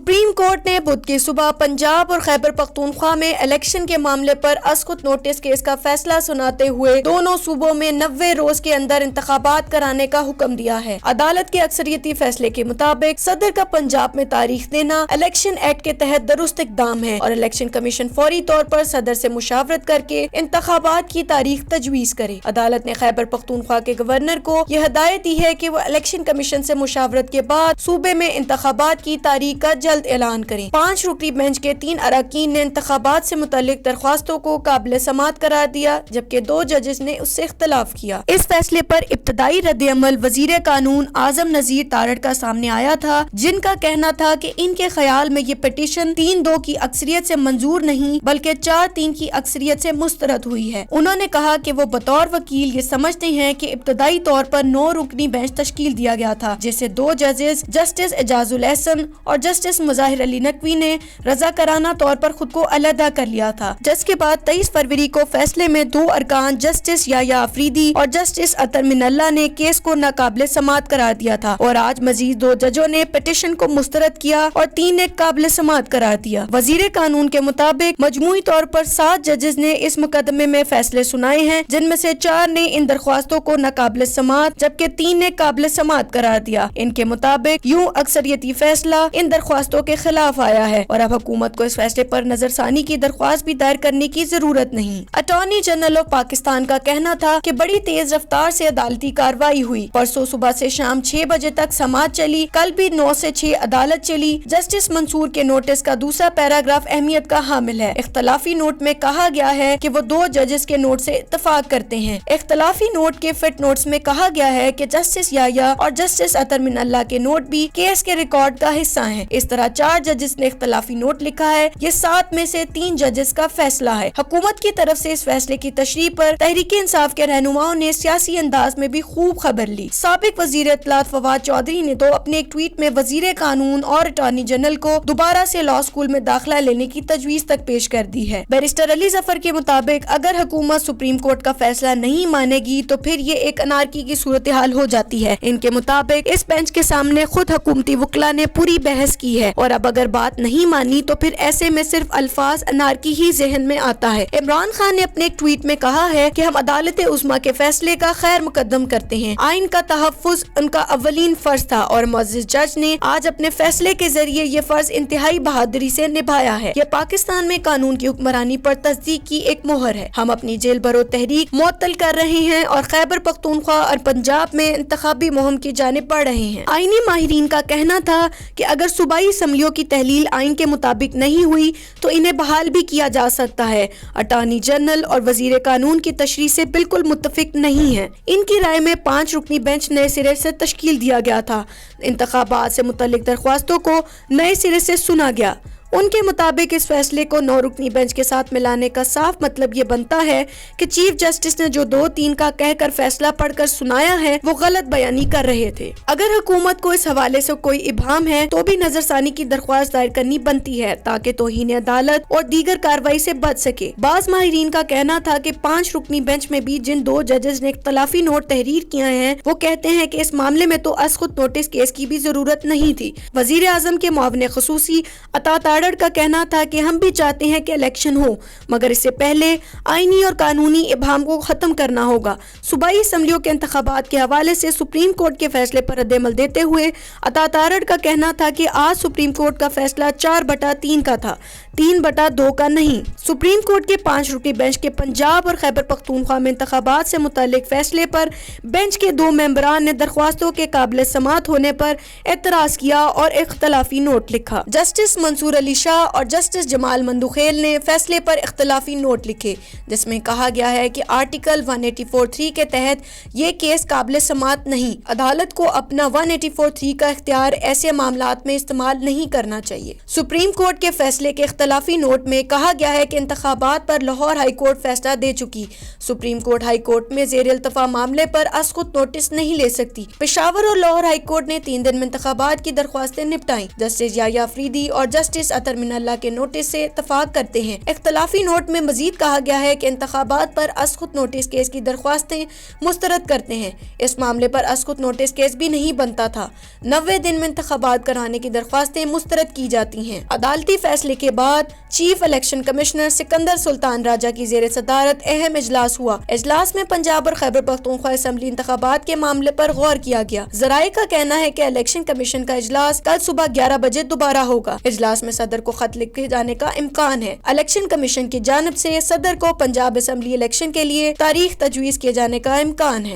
Supreme court ने बुध की सुबह पंजाब और खैबर पख्तूनख्वा में इलेक्शन के मामले पर अस्कुत नोटिस केस का फैसला सुनाते हुए दोनों सूबों में 90 रोज के अंदर इंतखाबात कराने का हुक्म दिया है। अदालत के अक्सरियती फैसले के मुताबिक सदर का पंजाब में तारीख देना इलेक्शन एक्ट के तहत दुरुस्त इक़दाम है और इलेक्शन कमीशन फौरी तौर पर सदर से मुशावरत करके इंतखाबात की तारीख तजवीज करे। अदालत ने खैबर पख्तूनख्वा के गवर्नर को यह हिदायत दी है कि वो इलेक्शन कमीशन से मुशावरत के बाद सूबे में इंतखाबात की तारीख का जल्द ऐलान करें। 5 रुकनी बेंच के 3 अरकान ने इंतखाबात से मुतालिक दरख्वास्तों को काबिल समात करार दिया, जबकि 2 जजेस ने उससे इख्तलाफ किया। इस फैसले पर इब्तदाई रद्द-ए-अमल वजीर कानून आजम नजीर तारड़ का सामने आया था, जिनका कहना था कि इनके ख्याल में ये पिटीशन 3-2 की अक्सरियत से मंजूर नहीं बल्कि 4-3 की अक्सरियत से मुस्तरद हुई है। उन्होंने कहा कि वो बतौर वकील ये समझते हैं कि इब्तदाई तौर पर 9 रुकनी बेंच तश्कील दिया गया था, जिससे 2 जजेस जस्टिस एजाजुल एहसन और जस्टिस मुजाहिर अली नकवी ने रजाकाराना तौर पर खुद को अलहदा कर लिया था, जिसके बाद 23 फरवरी को फैसले में 2 अरकान जस्टिस याया अफरीदी और जस्टिस अतर मिनल्ला ने केस को नाकाबिल समात करार दिया था और आज मजीद 2 जजों ने पिटीशन को मुस्तरद किया और 3 ने काबिल समात करार दिया। वजीर कानून के मुताबिक मजमूई तौर पर 7 जजेस ने इस मुकदमे में फैसले सुनाए हैं, जिनमें से 4 ने इन दरख्वास्तों को नाकाबिल समात जबकि 3 ने काबिल समात करार दिया। इनके मुताबिक यूं अक्सरियती फैसला इन दरख्वास्तों के खिलाफ आया है और अब हुकूमत को इस फैसले पर नजरसानी की दरख्वास्त भी दायर करने की जरूरत नहीं। अटॉर्नी जनरल ऑफ पाकिस्तान का कहना था कि बड़ी तेज रफ्तार से अदालती कार्रवाई हुई। परसों सुबह से शाम 6 बजे तक समाअत चली, कल भी 9 से 6 अदालत चली। जस्टिस मंसूर के नोटिस का दूसरा पैराग्राफ अहमियत का हामिल है। इख्तलाफी नोट में कहा गया है कि वो 2 जजेस के नोट से इत्तफाक करते हैं। इख्तलाफी नोट के फिट नोट्स में कहा गया है कि जस्टिस याया और जस्टिस अतर मिनल्ला के नोट भी केस के रिकॉर्ड का हिस्सा हैं। इस तरह 4 जजेस ने इख्तलाफी नोट लिखा है। ये 7 में से 3 जजेस का फैसला है। हुकूमत की तरफ से इस फैसले की तशरीह पर तहरीके इंसाफ के रहनुमाओं ने सियासी अंदाज में भी खूब खबर ली। साबिक वजीर इत्तलात फवाद चौधरी ने तो अपने एक ट्वीट में वजीर कानून और अटॉर्नी जनरल को दोबारा से लॉ स्कूल में दाखिला लेने की तजवीज तक पेश कर दी है। बैरिस्टर अली जफर के मुताबिक अगर हुकूमत सुप्रीम कोर्ट का फैसला नहीं मानेगी तो फिर ये एक अनारकी की सूरत हाल हो जाती है। इनके मुताबिक इस बेंच के सामने खुद हुकूमती वकला ने पूरी बहस की है और अब अगर बात नहीं मानी तो फिर ऐसे में सिर्फ अल्फाज अनारकी ही जहन में आता है। इमरान खान ने अपने एक ट्वीट में कहा है कि हम अदालत उस्मा के फैसले का खैर मुकद्दम करते हैं। आइन का तहफ़्फ़ुज़ उनका अव्वलीन फर्ज था और मुअज़्ज़िज़ जज ने आज अपने फैसले के जरिए ये फर्ज इंतहाई बहादुरी से निभाया है। ये पाकिस्तान में कानून की हुक्मरानी पर तस्दीक की एक मोहर है। हम अपनी जेल भरो तहरीक मुअत्तल कर रहे हैं और खैबर पख्तूनख्वा और पंजाब में इंतखाबी मुहिम की जानिब बढ़ रहे हैं। आईनी माहिरीन का कहना था कि अगर सूबाई असम्बलियों की तहलील आइन के मुताबिक नहीं हुई तो इन्हें बहाल भी किया जा सकता है। अटॉर्नी जनरल और वजीर कानून की तशरीह से बिल्कुल मुत्तफिक नहीं है। इनकी राय में 5 रुकनी बेंच नए सिरे से तश्कील दिया गया था। इंतखाबात से मुतल्लिक दरख्वास्तों को नए सिरे से सुना गया। उनके मुताबिक इस फैसले को 9 रुकनी बेंच के साथ मिलाने का साफ मतलब ये बनता है कि चीफ जस्टिस ने जो 2-3 का कहकर फैसला पढ़कर सुनाया है वो गलत बयानी कर रहे थे। अगर हुकूमत को इस हवाले से कोई इब्हाम है तो भी नजरसानी की दरख्वास्त दायर करनी बनती है ताकि तौहीन अदालत और दीगर कार्रवाई से बच सके। बाज माहिरीन का कहना था कि 5 रुकनी बेंच में भी जिन 2 जजेस ने इख्तलाफी नोट तहरीर किए हैं वो कहते हैं कि इस मामले में तो अस्कुत नोटिस केस की भी जरूरत नहीं थी। वजीर आजम के मुआविन खुसूसी अता तारड़ का कहना था कि हम भी चाहते हैं कि इलेक्शन हो, मगर इससे पहले आईनी और कानूनी इब्हाम को खत्म करना होगा। सूबाई असम्बलियों के इंतखाबात के हवाले से सुप्रीम कोर्ट के फैसले पर रद्द-ए-अमल देते हुए अता तारड़ का कहना था कि आज सुप्रीम कोर्ट का फैसला 4/3 का था, 3/2 का नहीं। सुप्रीम कोर्ट के 5 रुकनी बेंच के पंजाब और खैबर पख्तूनख्वा में इंतखाबात से मुतालिक फैसले पर बेंच के 2 मेंबरान ने दरख्वास्तों के काबिल समात होने पर एतराज किया और इख्तलाफी नोट लिखा। जस्टिस मंसूर अली शाह और जस्टिस जमाल मंदुखेल ने फैसले पर इख्तलाफी नोट लिखे, जिसमें कहा गया है कि आर्टिकल 184(3) के तहत ये केस काबिल समात नहीं। अदालत को अपना 184(3) का इख्तियार ऐसे मामलात में इस्तेमाल नहीं करना चाहिए। सुप्रीम कोर्ट के फैसले के इख्तलाफी नोट में कहा गया है کے انتخابات پر لاہور ہائی کورٹ فیصلہ دے چکی. سپریم کورٹ ہائی کورٹ میں زیر التفا معاملے پر از خود نوٹس نہیں لے سکتی. پشاور اور لاہور ہائی کورٹ نے 3 دن میں انتخابات کی درخواستیں نپٹائیں. جسٹس یحییٰ افریدی اور جسٹس اطہر من اللہ کے نوٹس سے اتفاق کرتے ہیں. اختلافی نوٹ میں مزید کہا گیا ہے کہ انتخابات پر از خود نوٹس کیس کی درخواستیں مسترد کرتے ہیں. اس معاملے پر از خود نوٹس کیس بھی نہیں بنتا تھا. 90 دن میں انتخابات کرانے کی درخواستیں مسترد کی جاتی ہیں. عدالتی فیصلے کے بعد چیف الیکشن کمشنر سکندر سلطان راجہ کی زیر صدارت اہم اجلاس ہوا. اجلاس میں پنجاب اور خیبر پختونخوا اسمبلی انتخابات کے معاملے پر غور کیا گیا. ذرائع کا کہنا ہے کہ الیکشن کمیشن کا اجلاس کل صبح 11 بجے دوبارہ ہوگا. اجلاس میں صدر کو خط لکھے جانے کا امکان ہے. الیکشن کمیشن کی جانب سے صدر کو پنجاب اسمبلی الیکشن کے لیے تاریخ تجویز کیے جانے کا امکان ہے.